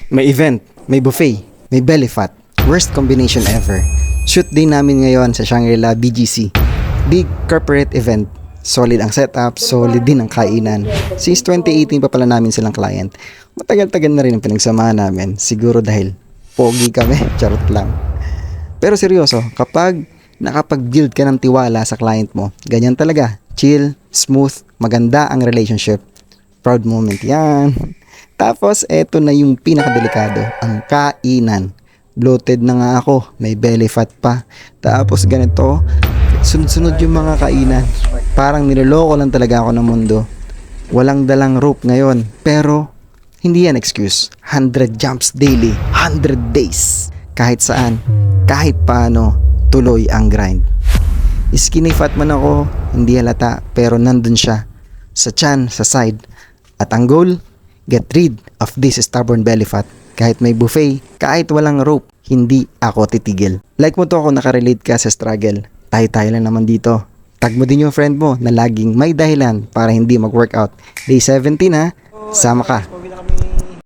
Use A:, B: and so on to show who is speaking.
A: May event, may buffet, may belly fat. Worst combination ever. Shoot day namin ngayon sa Shangri-La BGC. Big corporate event. Solid ang setup, solid din ang kainan. Since 2018 pa pala namin silang client. Matagal-tagal na rin ang pinagsamahan namin. Siguro dahil pogi kami, charot lang. Pero seryoso, kapag nakapag-build ka ng tiwala sa client mo, ganyan talaga. Chill, smooth, maganda ang relationship. Proud moment yan. Tapos, eto na yung pinakadelikado, ang kainan. Bloated na nga ako, may belly fat pa. Tapos ganito, sunod-sunod yung mga kainan. Parang niloloko lang talaga ako ng mundo. Walang dalang rope ngayon, pero hindi yan excuse. 100 jumps daily, 100 days. Kahit saan, kahit paano, tuloy ang grind. Skinny fat man ako, hindi halata, pero nandun siya. Sa chan, sa side. At ang goal, get rid of this stubborn belly fat. Kahit may buffet, kahit walang rope, hindi ako titigil. Like mo to ako nakarelate ka sa struggle. Tayo-tayo lang naman dito. Tag mo din yung friend mo na laging may dahilan para hindi mag-workout. Day 17 ha, sama ka.